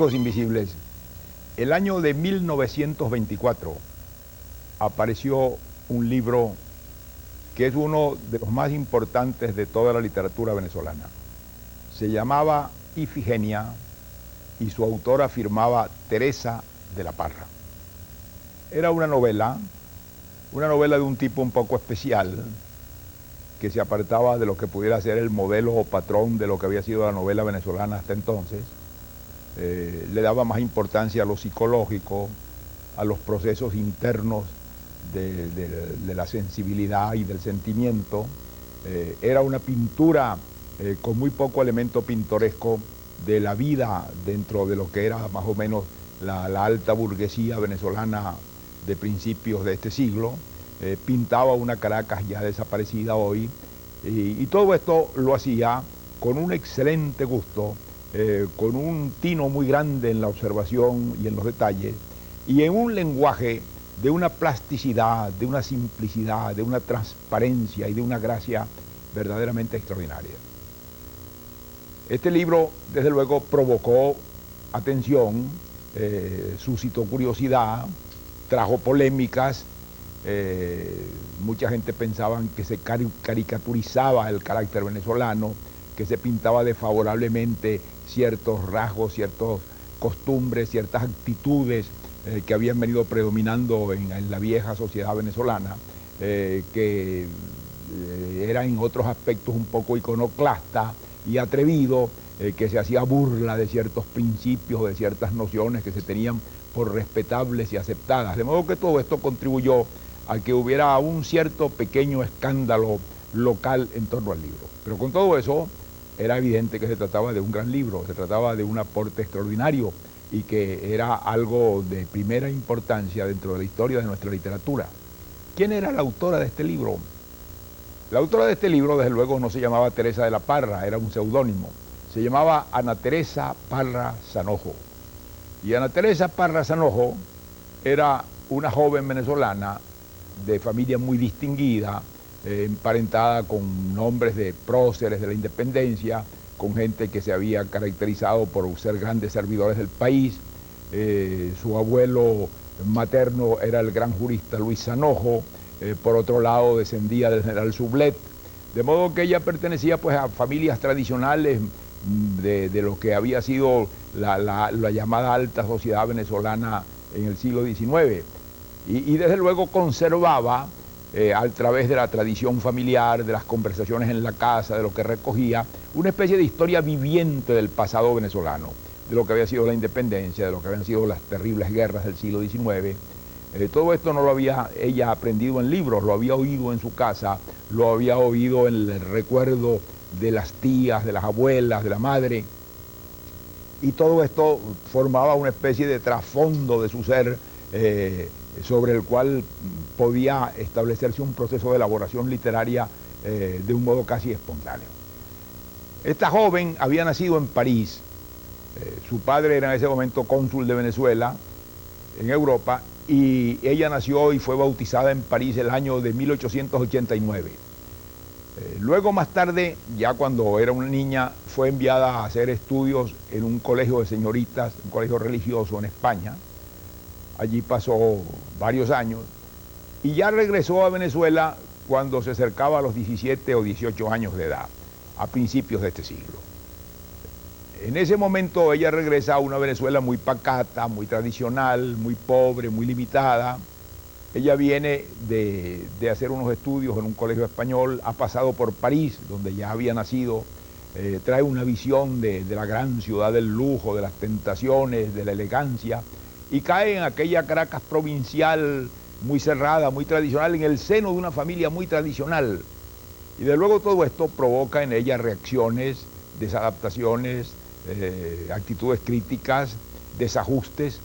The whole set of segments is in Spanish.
Amigos invisibles, el año de 1924 apareció un libro que es uno de los más importantes de toda la literatura venezolana. Se llamaba Ifigenia y su autora firmaba Teresa de la Parra. Era una novela de un tipo un poco especial, que se apartaba de lo que pudiera ser el modelo o patrón de lo que había sido la novela venezolana hasta entonces. Le daba más importancia a lo psicológico, a los procesos internos de la sensibilidad y del sentimiento. Era una pintura con muy poco elemento pintoresco de la vida dentro de lo que era más o menos la alta burguesía venezolana de principios de este siglo. Pintaba una Caracas ya desaparecida hoy, y todo esto lo hacía con un excelente gusto, con un tino muy grande en la observación y en los detalles, y en un lenguaje de una plasticidad, de una simplicidad, de una transparencia y de una gracia verdaderamente extraordinaria. Este libro, desde luego, provocó atención, suscitó curiosidad, trajo polémicas. Mucha gente pensaba que se caricaturizaba el carácter venezolano, que se pintaba desfavorablemente ciertos rasgos, ciertas costumbres, ciertas actitudes que habían venido predominando en la vieja sociedad venezolana, que era en otros aspectos un poco iconoclasta y atrevido, que se hacía burla de ciertos principios, de ciertas nociones que se tenían por respetables y aceptadas. De modo que todo esto contribuyó a que hubiera un cierto pequeño escándalo local en torno al libro. Pero con todo eso, era evidente que se trataba de un gran libro, se trataba de un aporte extraordinario y que era algo de primera importancia dentro de la historia de nuestra literatura. ¿Quién era la autora de este libro? La autora de este libro, desde luego, no se llamaba Teresa de la Parra, era un seudónimo. Se llamaba Ana Teresa Parra Sanojo. Y Ana Teresa Parra Sanojo era una joven venezolana de familia muy distinguida, emparentada con nombres de próceres de la independencia, con gente que se había caracterizado por ser grandes servidores del país. Su abuelo materno era el gran jurista Luis Sanojo, por otro lado descendía del general Sublet, de modo que ella pertenecía pues a familias tradicionales de lo que había sido la llamada alta sociedad venezolana en el siglo XIX. Y desde luego conservaba, a través de la tradición familiar, de las conversaciones en la casa, de lo que recogía, una especie de historia viviente del pasado venezolano, de lo que había sido la independencia, de lo que habían sido las terribles guerras del siglo XIX. Todo esto no lo había ella aprendido en libros, lo había oído en su casa, lo había oído en el recuerdo de las tías, de las abuelas, de la madre. Y todo esto formaba una especie de trasfondo de su ser, sobre el cual podía establecerse un proceso de elaboración literaria de un modo casi espontáneo. Esta joven había nacido en París. Su padre era en ese momento cónsul de Venezuela en Europa, y ella nació y fue bautizada en París el año de 1889. Luego, más tarde, ya cuando era una niña, fue enviada a hacer estudios en un colegio de señoritas, un colegio religioso en España. Allí pasó varios años y ya regresó a Venezuela cuando se acercaba a los 17 o 18 años de edad, a principios de este siglo. En ese momento ella regresa a una Venezuela muy pacata, muy tradicional, muy pobre, muy limitada. Ella viene de hacer unos estudios en un colegio español, ha pasado por París, donde ya había nacido, trae una visión de la gran ciudad del lujo, de las tentaciones, de la elegancia, y cae en aquella Caracas provincial muy cerrada, muy tradicional, en el seno de una familia muy tradicional. Y de luego todo esto provoca en ella reacciones, desadaptaciones, actitudes críticas, desajustes.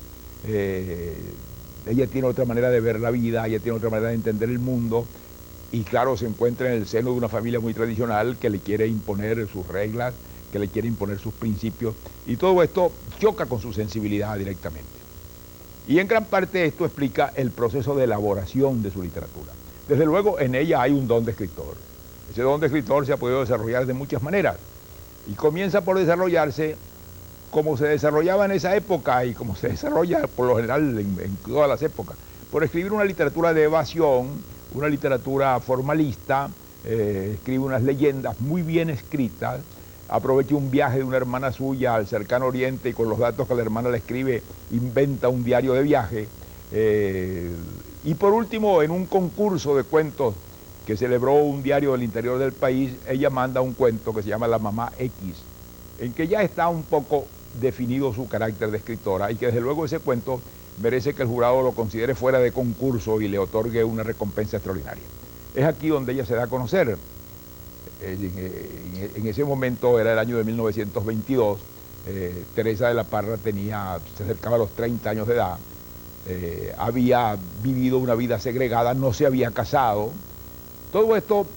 Ella tiene otra manera de ver la vida, ella tiene otra manera de entender el mundo, y claro, se encuentra en el seno de una familia muy tradicional que le quiere imponer sus reglas, que le quiere imponer sus principios, y todo esto choca con su sensibilidad directamente. Y en gran parte esto explica el proceso de elaboración de su literatura. Desde luego, en ella hay un don de escritor. Ese don de escritor se ha podido desarrollar de muchas maneras, y comienza por desarrollarse como se desarrollaba en esa época y como se desarrolla por lo general en todas las épocas, por escribir una literatura de evasión, una literatura formalista, escribe unas leyendas muy bien escritas, aprovecha un viaje de una hermana suya al cercano oriente y con los datos que la hermana le escribe inventa un diario de viaje. Y por último, en un concurso de cuentos que celebró un diario del interior del país, ella manda un cuento que se llama La Mamá X, en que ya está un poco definido su carácter de escritora y que desde luego ese cuento merece que el jurado lo considere fuera de concurso y le otorgue una recompensa extraordinaria. Es aquí donde ella se da a conocer. En ese momento era el año de 1922, Teresa de la Parra se acercaba a los 30 años de edad, había vivido una vida segregada, no se había casado. Todo esto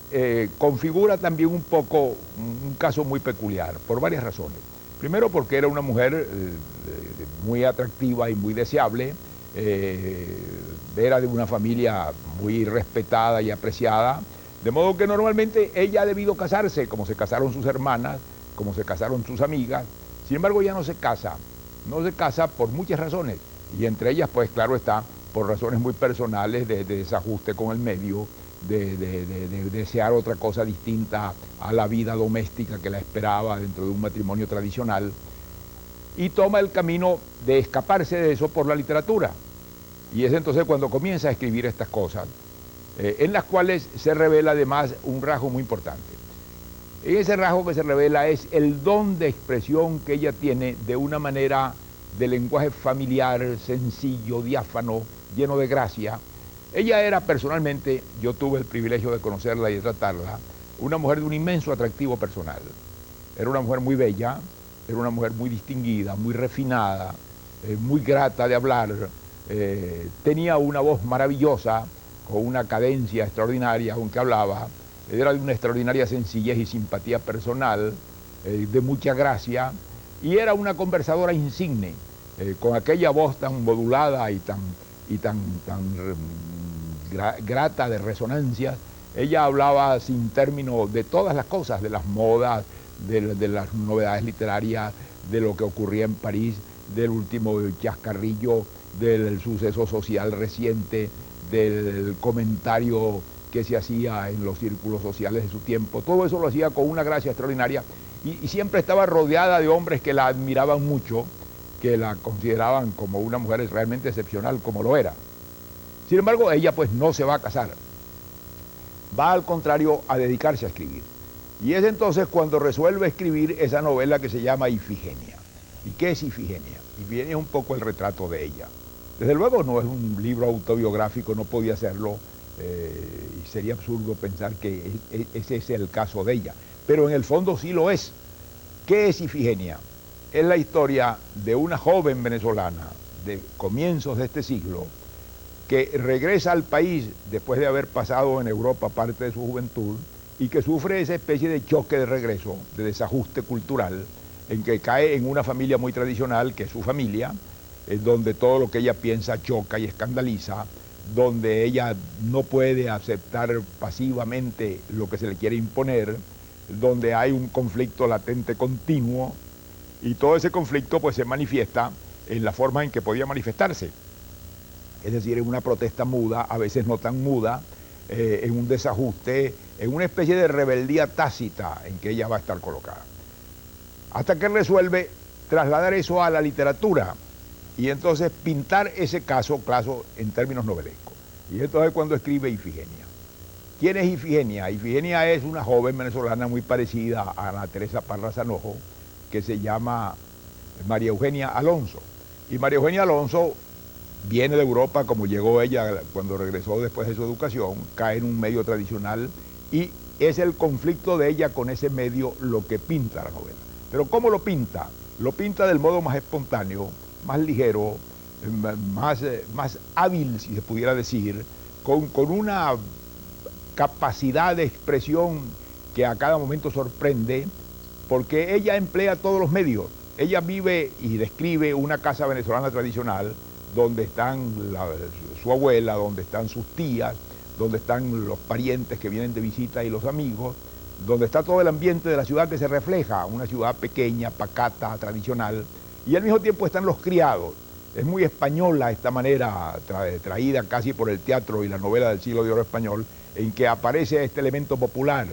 configura también un poco un caso muy peculiar, por varias razones. Primero porque era una mujer muy atractiva y muy deseable, era de una familia muy respetada y apreciada, de modo que normalmente ella ha debido casarse, como se casaron sus hermanas, como se casaron sus amigas. Sin embargo, ella no se casa por muchas razones, y entre ellas, pues claro está, por razones muy personales de desajuste con el medio, de desear otra cosa distinta a la vida doméstica que la esperaba dentro de un matrimonio tradicional, y toma el camino de escaparse de eso por la literatura. Y es entonces cuando comienza a escribir estas cosas, en las cuales se revela además un rasgo muy importante. En ese rasgo que se revela es el don de expresión que ella tiene de una manera de lenguaje familiar, sencillo, diáfano, lleno de gracia. Ella era personalmente, yo tuve el privilegio de conocerla y de tratarla, una mujer de un inmenso atractivo personal. Era una mujer muy bella, era una mujer muy distinguida, muy refinada, muy grata de hablar, tenía una voz maravillosa, con una cadencia extraordinaria, aunque hablaba, era de una extraordinaria sencillez y simpatía personal, de mucha gracia, y era una conversadora insigne, con aquella voz tan modulada y tan grata de resonancias. Ella hablaba sin término de todas las cosas, de las modas, de las novedades literarias, de lo que ocurría en París, del último chascarrillo, del suceso social reciente, del comentario que se hacía en los círculos sociales de su tiempo. Todo eso lo hacía con una gracia extraordinaria y siempre estaba rodeada de hombres que la admiraban mucho, que la consideraban como una mujer realmente excepcional, como lo era. Sin embargo, ella pues no se va a casar. Va al contrario a dedicarse a escribir. Y es entonces cuando resuelve escribir esa novela que se llama Ifigenia. ¿Y qué es Ifigenia? Ifigenia es un poco el retrato de ella. Desde luego no es un libro autobiográfico, no podía serlo, y sería absurdo pensar que ese es el caso de ella. Pero en el fondo sí lo es. ¿Qué es Ifigenia? Es la historia de una joven venezolana de comienzos de este siglo que regresa al país después de haber pasado en Europa parte de su juventud y que sufre esa especie de choque de regreso, de desajuste cultural, en que cae en una familia muy tradicional, que es su familia, donde todo lo que ella piensa choca y escandaliza, donde ella no puede aceptar pasivamente lo que se le quiere imponer, donde hay un conflicto latente continuo, y todo ese conflicto pues se manifiesta en la forma en que podía manifestarse, es decir, en una protesta muda, a veces no tan muda, en un desajuste, en una especie de rebeldía tácita en que ella va a estar colocada. Hasta que resuelve trasladar eso a la literatura y entonces pintar ese caso en términos novelescos. Y entonces cuando escribe Ifigenia. ¿Quién es Ifigenia? Ifigenia es una joven venezolana muy parecida a Ana Teresa Parra Sanojo, que se llama María Eugenia Alonso. Y María Eugenia Alonso viene de Europa, como llegó ella cuando regresó después de su educación, cae en un medio tradicional y es el conflicto de ella con ese medio lo que pinta la novela. Pero ¿cómo lo pinta? Lo pinta del modo más espontáneo, más ligero, más hábil, si se pudiera decir, con una capacidad de expresión que a cada momento sorprende, porque ella emplea todos los medios. Ella vive y describe una casa venezolana tradicional, donde están su abuela, donde están sus tías, donde están los parientes que vienen de visita y los amigos, donde está todo el ambiente de la ciudad que se refleja, una ciudad pequeña, pacata, tradicional, y al mismo tiempo están los criados. Es muy española esta manera, traída casi por el teatro y la novela del siglo de oro español, en que aparece este elemento popular,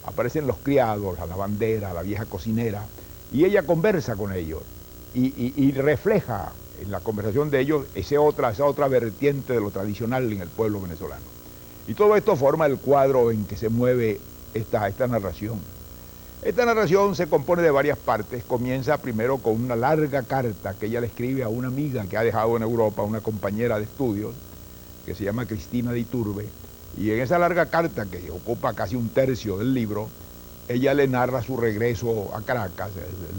aparecen los criados, la lavandera, la vieja cocinera, y ella conversa con ellos, y refleja en la conversación de ellos esa otra vertiente de lo tradicional en el pueblo venezolano. Y todo esto forma el cuadro en que se mueve esta narración. Esta narración se compone de varias partes. Comienza primero con una larga carta que ella le escribe a una amiga que ha dejado en Europa, una compañera de estudios, que se llama Cristina de Iturbe, y en esa larga carta, que ocupa casi un tercio del libro, ella le narra su regreso a Caracas,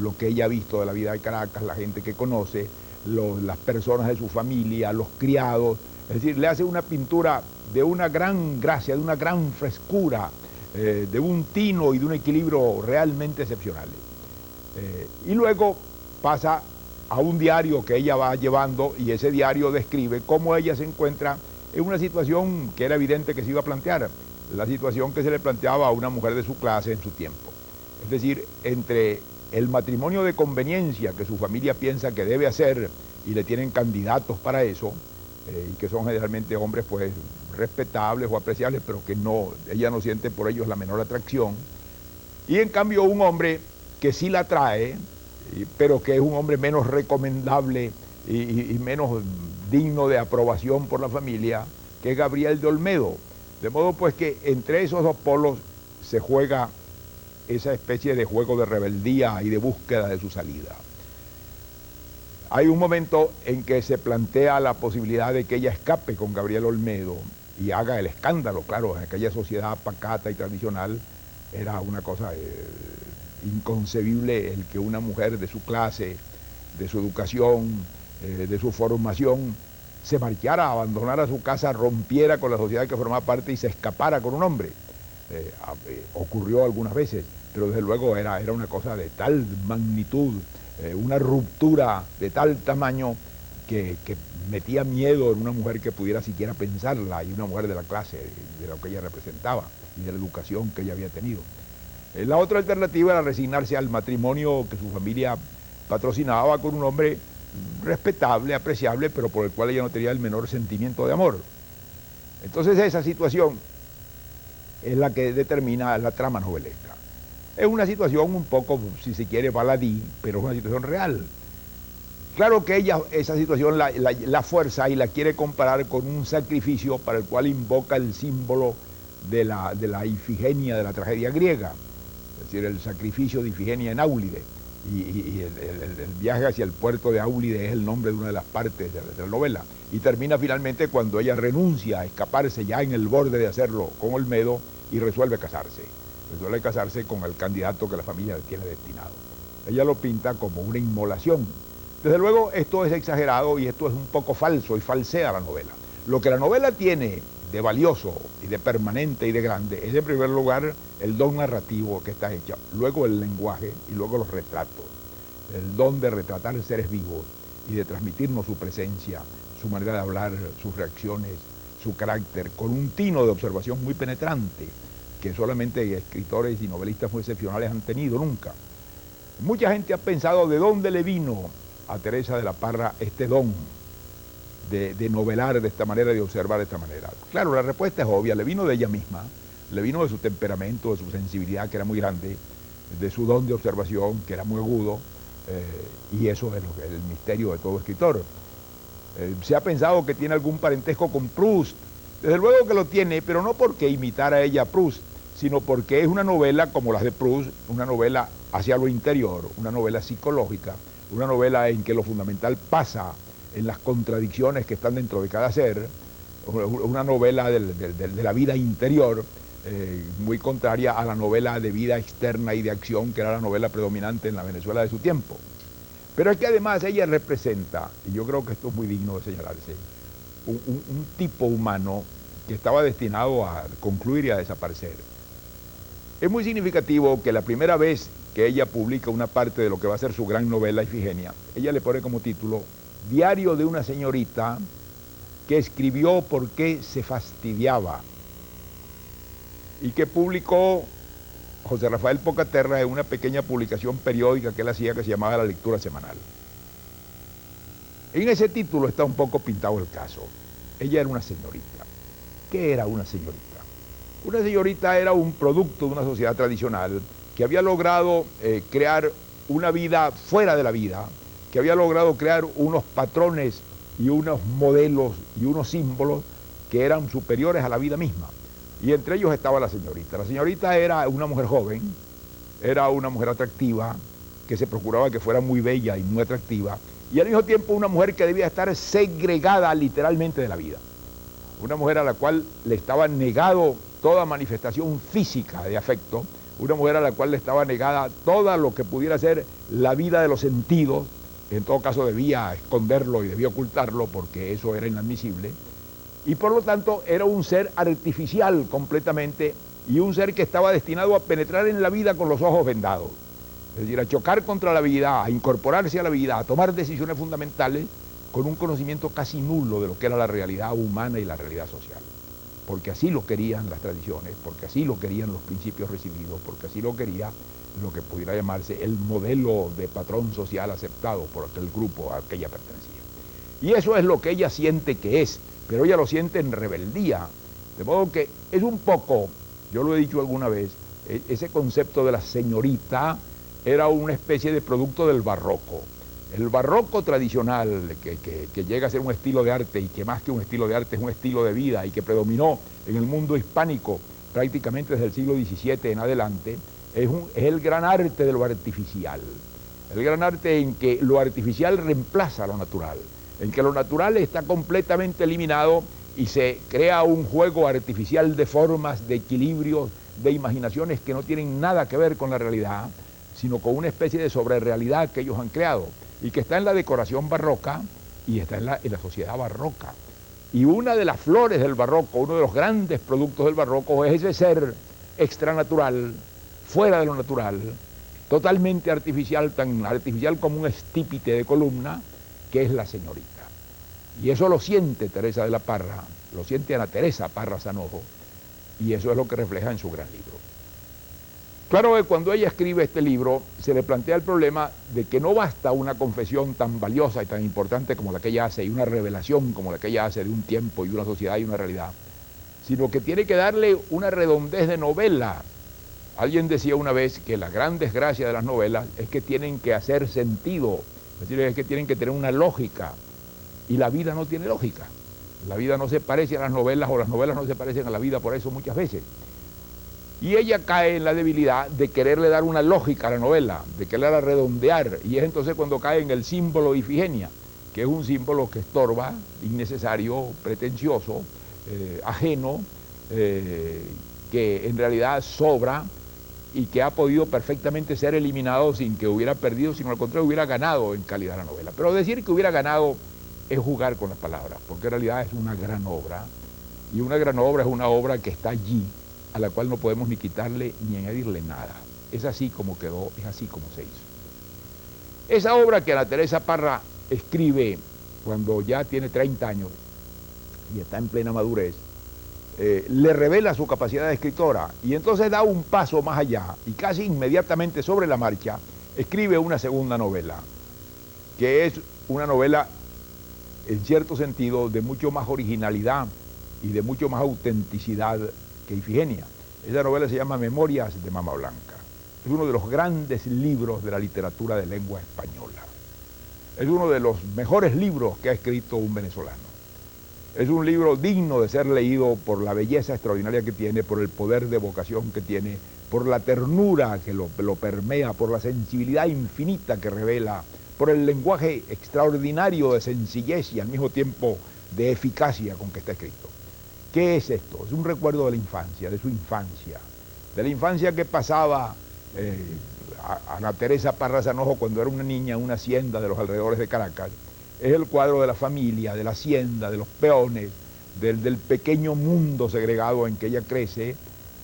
lo que ella ha visto de la vida de Caracas, la gente que conoce, las personas de su familia, los criados, es decir, le hace una pintura de una gran gracia, de una gran frescura, de un tino y de un equilibrio realmente excepcionales. Y luego pasa a un diario que ella va llevando, y ese diario describe cómo ella se encuentra en una situación que era evidente que se iba a plantear, la situación que se le planteaba a una mujer de su clase en su tiempo. Es decir, entre el matrimonio de conveniencia que su familia piensa que debe hacer y le tienen candidatos para eso, y que son generalmente hombres pues respetables o apreciables, pero que no, ella no siente por ellos la menor atracción, y en cambio un hombre que sí la atrae, pero que es un hombre menos recomendable y menos digno de aprobación por la familia, que es Gabriel de Olmedo. De modo pues que entre esos dos polos se juega esa especie de juego de rebeldía y de búsqueda de su salida. Hay un momento en que se plantea la posibilidad de que ella escape con Gabriel Olmedo y haga el escándalo. Claro, en aquella sociedad pacata y tradicional era una cosa inconcebible el que una mujer de su clase, de su educación, de su formación, se marchara, abandonara su casa, rompiera con la sociedad que formaba parte y se escapara con un hombre. Ocurrió algunas veces, pero desde luego era una cosa de tal magnitud, una ruptura de tal tamaño que metía miedo en una mujer que pudiera siquiera pensarla, y una mujer de la clase, de lo que ella representaba y de la educación que ella había tenido. La otra alternativa era resignarse al matrimonio que su familia patrocinaba con un hombre respetable, apreciable, pero por el cual ella no tenía el menor sentimiento de amor. Entonces esa situación es la que determina la trama novelesca. Es una situación un poco, si se quiere, baladí, pero es una situación real. Claro que ella esa situación la fuerza y la quiere comparar con un sacrificio para el cual invoca el símbolo de la Ifigenia de la tragedia griega, es decir, el sacrificio de Ifigenia en Áulide. Y el viaje hacia el puerto de Áulide es el nombre de una de las partes de la novela. Y termina finalmente cuando ella renuncia a escaparse, ya en el borde de hacerlo con Olmedo, y resuelve casarse. Resuelve casarse con el candidato que la familia tiene destinado. Ella lo pinta como una inmolación. Desde luego esto es exagerado y esto es un poco falso y falsea la novela. Lo que la novela tiene de valioso y de permanente y de grande es en primer lugar el don narrativo que está hecho, luego el lenguaje y luego los retratos, el don de retratar seres vivos y de transmitirnos su presencia, su manera de hablar, sus reacciones, su carácter, con un tino de observación muy penetrante que solamente escritores y novelistas muy excepcionales han tenido nunca. Mucha gente ha pensado de dónde le vino a Teresa de la Parra este don de novelar de esta manera, de observar de esta manera. Claro, la respuesta es obvia, le vino de ella misma, le vino de su temperamento, de su sensibilidad, que era muy grande, de su don de observación, que era muy agudo, y eso es el misterio de todo escritor. Se ha pensado que tiene algún parentesco con Proust, desde luego que lo tiene, pero no porque imitara a ella a Proust, sino porque es una novela como las de Proust, una novela hacia lo interior, una novela psicológica, una novela en que lo fundamental pasa en las contradicciones que están dentro de cada ser, una novela de la vida interior, muy contraria a la novela de vida externa y de acción, que era la novela predominante en la Venezuela de su tiempo. Pero es que además ella representa, y yo creo que esto es muy digno de señalarse, un tipo humano que estaba destinado a concluir y a desaparecer. Es muy significativo que la primera vez que ella publica una parte de lo que va a ser su gran novela Ifigenia, ella le pone como título Diario de una señorita que escribió por qué se fastidiaba, y que publicó José Rafael Pocaterra en una pequeña publicación periódica que él hacía que se llamaba La Lectura Semanal. En ese título está un poco pintado el caso. Ella era una señorita. ¿Qué era una señorita? Una señorita era un producto de una sociedad tradicional que había logrado crear una vida fuera de la vida, que había logrado crear unos patrones y unos modelos y unos símbolos que eran superiores a la vida misma. Y entre ellos estaba la señorita. La señorita era una mujer joven, era una mujer atractiva, que se procuraba que fuera muy bella y muy atractiva, y al mismo tiempo una mujer que debía estar segregada literalmente de la vida. Una mujer a la cual le estaba negado toda manifestación física de afecto, una mujer a la cual le estaba negada todo lo que pudiera ser la vida de los sentidos. En todo caso debía esconderlo y debía ocultarlo porque eso era inadmisible, y por lo tanto era un ser artificial completamente y un ser que estaba destinado a penetrar en la vida con los ojos vendados, es decir, a chocar contra la vida, a incorporarse a la vida, a tomar decisiones fundamentales con un conocimiento casi nulo de lo que era la realidad humana y la realidad social, porque así lo querían las tradiciones, porque así lo querían los principios recibidos, porque así lo quería lo que pudiera llamarse el modelo de patrón social aceptado por aquel grupo al que ella pertenecía. Y eso es lo que ella siente que es, pero ella lo siente en rebeldía, de modo que es un poco, yo lo he dicho alguna vez, ese concepto de la señorita era una especie de producto del barroco. El barroco tradicional, que llega a ser un estilo de arte y que más que un estilo de arte es un estilo de vida y que predominó en el mundo hispánico prácticamente desde el siglo XVII en adelante, es el gran arte de lo artificial. El gran arte en que lo artificial reemplaza a lo natural, en que lo natural está completamente eliminado y se crea un juego artificial de formas, de equilibrios, de imaginaciones que no tienen nada que ver con la realidad, sino con una especie de sobrerealidad que ellos han creado y que está en la decoración barroca y está en la sociedad barroca. Y una de las flores del barroco, uno de los grandes productos del barroco es ese ser extranatural, fuera de lo natural, totalmente artificial, tan artificial como un estípite de columna, que es la señorita. Y eso lo siente Teresa de la Parra, lo siente Ana Teresa Parra Sanojo, y eso es lo que refleja en su gran libro. Claro que cuando ella escribe este libro se le plantea el problema de que no basta una confesión tan valiosa y tan importante como la que ella hace y una revelación como la que ella hace de un tiempo y de una sociedad y una realidad, sino que tiene que darle una redondez de novela. Alguien decía una vez que la gran desgracia de las novelas es que tienen que hacer sentido, es decir, es que tienen que tener una lógica, y la vida no tiene lógica. La vida no se parece a las novelas o las novelas no se parecen a la vida por eso muchas veces. Y ella cae en la debilidad de quererle dar una lógica a la novela, de quererla redondear, y es entonces cuando cae en el símbolo de Ifigenia, que es un símbolo que estorba, innecesario, pretencioso, ajeno, que en realidad sobra y que ha podido perfectamente ser eliminado sin que hubiera perdido, sino al contrario hubiera ganado en calidad la novela. Pero decir que hubiera ganado es jugar con las palabras, porque en realidad es una gran obra, y una gran obra es una obra que está allí, a la cual no podemos ni quitarle ni añadirle nada. Es así como quedó, es así como se hizo. Esa obra que Ana Teresa Parra escribe cuando ya tiene 30 años y está en plena madurez, le revela su capacidad de escritora, y entonces da un paso más allá y casi inmediatamente sobre la marcha escribe una segunda novela, que es una novela en cierto sentido de mucho más originalidad y de mucho más autenticidad que Ifigenia. Esa novela se llama Memorias de Mama Blanca. Es uno de los grandes libros de la literatura de lengua española. Es uno de los mejores libros que ha escrito un venezolano. Es un libro digno de ser leído por la belleza extraordinaria que tiene, por el poder de evocación que tiene, por la ternura que lo permea, por la sensibilidad infinita que revela, por el lenguaje extraordinario de sencillez y al mismo tiempo de eficacia con que está escrito. ¿Qué es esto? Es un recuerdo de la infancia, de su infancia, de la infancia que pasaba Ana Teresa Parra Sanojo cuando era una niña en una hacienda de los alrededores de Caracas. Es el cuadro de la familia, de la hacienda, de los peones, del pequeño mundo segregado en que ella crece,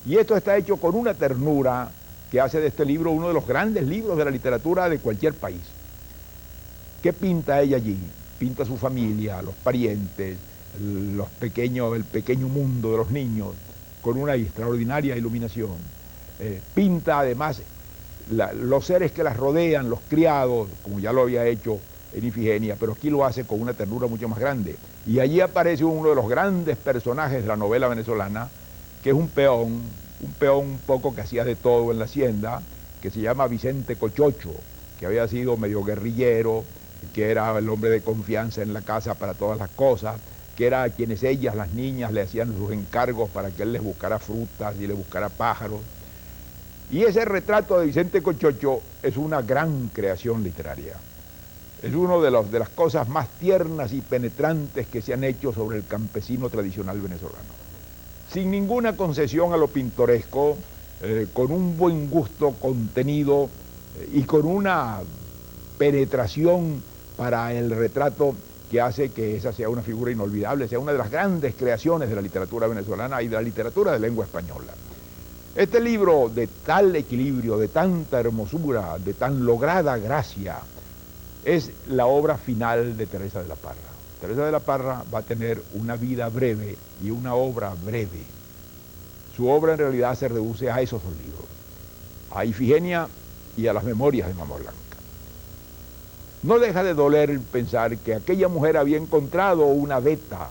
y esto está hecho con una ternura que hace de este libro uno de los grandes libros de la literatura de cualquier país. ¿Qué pinta ella allí? Pinta su familia, los parientes, el pequeño mundo de los niños, con una extraordinaria iluminación. pinta además los seres que las rodean, los criados, como ya lo había hecho en Ifigenia, pero aquí lo hace con una ternura mucho más grande. Y allí aparece uno de los grandes personajes de la novela venezolana, que es un peón un poco que hacía de todo en la hacienda, que se llama Vicente Cochocho, que había sido medio guerrillero, que era el hombre de confianza en la casa para todas las cosas, que era a quienes ellas, las niñas, le hacían sus encargos para que él les buscara frutas y les buscara pájaros. Y ese retrato de Vicente Cochocho es una gran creación literaria. Es una de las cosas más tiernas y penetrantes que se han hecho sobre el campesino tradicional venezolano. Sin ninguna concesión a lo pintoresco, con un buen gusto contenido y con una penetración para el retrato que hace que esa sea una figura inolvidable, sea una de las grandes creaciones de la literatura venezolana y de la literatura de lengua española. Este libro de tal equilibrio, de tanta hermosura, de tan lograda gracia, es la obra final de Teresa de la Parra. Teresa de la Parra va a tener una vida breve y una obra breve. Su obra en realidad se reduce a esos dos libros, a Ifigenia y a las memorias de Mamá Blanca. No deja de doler pensar que aquella mujer había encontrado una veta,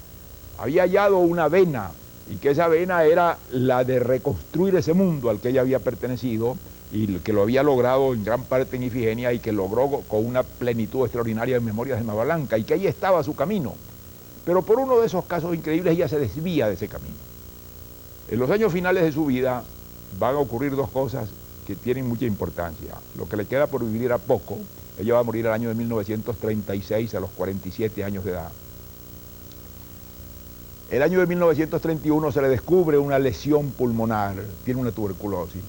había hallado una vena, y que esa vena era la de reconstruir ese mundo al que ella había pertenecido y que lo había logrado en gran parte en Ifigenia y que logró con una plenitud extraordinaria en Memorias de Mamá Blanca, y que ahí estaba su camino. Pero por uno de esos casos increíbles ella se desvía de ese camino. En los años finales de su vida van a ocurrir dos cosas que tienen mucha importancia. Lo que le queda por vivir era poco. Ella va a morir el año de 1936 a los 47 años de edad. El año de 1931 se le descubre una lesión pulmonar, tiene una tuberculosis,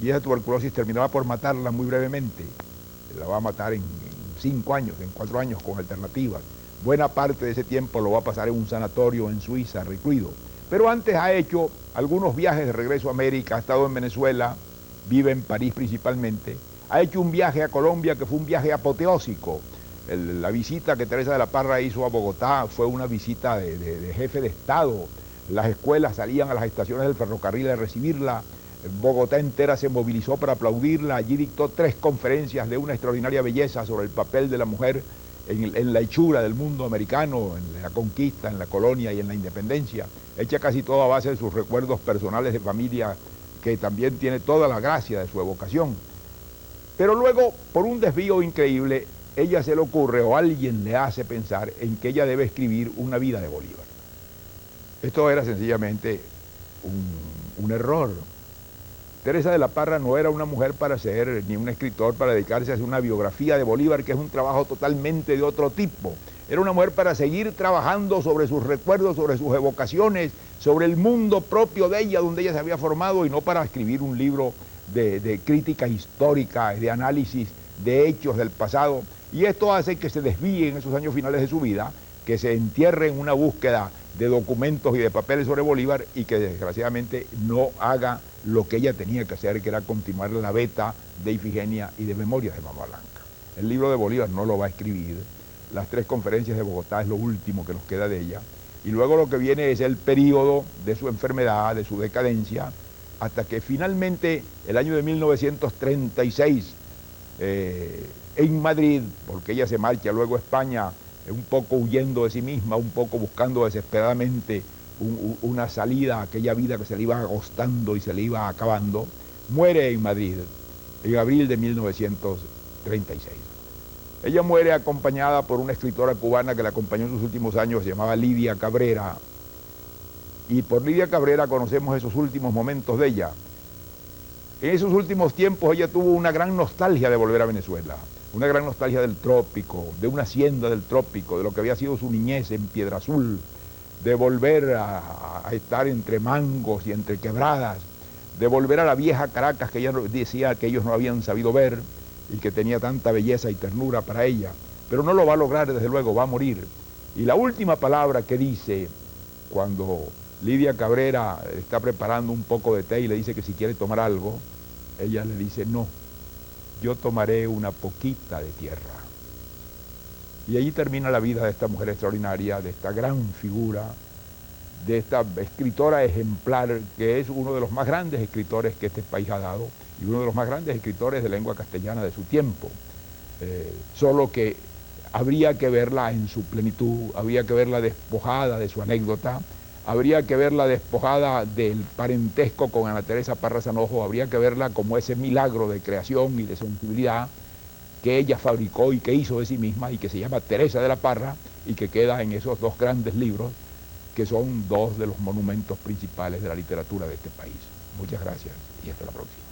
y esa tuberculosis terminaba por matarla muy brevemente. La va a matar en 5 años, en 4 años con alternativas. Buena parte de ese tiempo lo va a pasar en un sanatorio en Suiza, recluido. Pero antes ha hecho algunos viajes de regreso a América, ha estado en Venezuela, vive en París principalmente. Ha hecho un viaje a Colombia que fue un viaje apoteósico. La visita que Teresa de la Parra hizo a Bogotá fue una visita de jefe de Estado. Las escuelas salían a las estaciones del ferrocarril a recibirla. Bogotá entera se movilizó para aplaudirla. Allí dictó 3 conferencias de una extraordinaria belleza sobre el papel de la mujer en la hechura del mundo americano, en la conquista, en la colonia y en la independencia. Hecha casi todo a base de sus recuerdos personales de familia, que también tiene toda la gracia de su evocación. Pero luego, por un desvío increíble, ella se le ocurre o alguien le hace pensar en que ella debe escribir una vida de Bolívar. Esto era sencillamente un error. Teresa de la Parra no era una mujer para ser, ni un escritor para dedicarse a hacer una biografía de Bolívar, que es un trabajo totalmente de otro tipo. Era una mujer para seguir trabajando sobre sus recuerdos, sobre sus evocaciones, sobre el mundo propio de ella, donde ella se había formado, y no para escribir un libro de crítica histórica, de análisis de hechos del pasado. Y esto hace que se desvíe en esos años finales de su vida, que se entierre en una búsqueda de documentos y de papeles sobre Bolívar, y que desgraciadamente no haga lo que ella tenía que hacer, que era continuar la veta de Ifigenia y de Memorias de Mamá Blanca. El libro de Bolívar no lo va a escribir. Las 3 conferencias de Bogotá es lo último que nos queda de ella. Y luego lo que viene es el periodo de su enfermedad, de su decadencia, hasta que finalmente el año de 1936, en Madrid, porque ella se marcha luego a España, un poco huyendo de sí misma, un poco buscando desesperadamente una salida a aquella vida que se le iba agostando y se le iba acabando, muere en Madrid en abril de 1936. Ella muere acompañada por una escritora cubana que la acompañó en sus últimos años, se llamaba Lidia Cabrera, y por Lidia Cabrera conocemos esos últimos momentos de ella. En esos últimos tiempos ella tuvo una gran nostalgia de volver a Venezuela, una gran nostalgia del trópico, de una hacienda del trópico, de lo que había sido su niñez en Piedra Azul, de volver a estar entre mangos y entre quebradas, de volver a la vieja Caracas que ella decía que ellos no habían sabido ver y que tenía tanta belleza y ternura para ella. Pero no lo va a lograr, desde luego, va a morir. Y la última palabra que dice cuando Lidia Cabrera está preparando un poco de té y le dice que si quiere tomar algo, ella le dice: no, yo tomaré una poquita de tierra. Y allí termina la vida de esta mujer extraordinaria, de esta gran figura de esta escritora ejemplar, que es uno de los más grandes escritores que este país ha dado y uno de los más grandes escritores de lengua castellana de su tiempo. Solo que habría que verla en su plenitud, habría que verla despojada de su anécdota, habría que verla despojada del parentesco con Ana Teresa Parra Sanojo, habría que verla como ese milagro de creación y de sensibilidad que ella fabricó y que hizo de sí misma y que se llama Teresa de la Parra y que queda en esos dos grandes libros que son dos de los monumentos principales de la literatura de este país. Muchas gracias y hasta la próxima.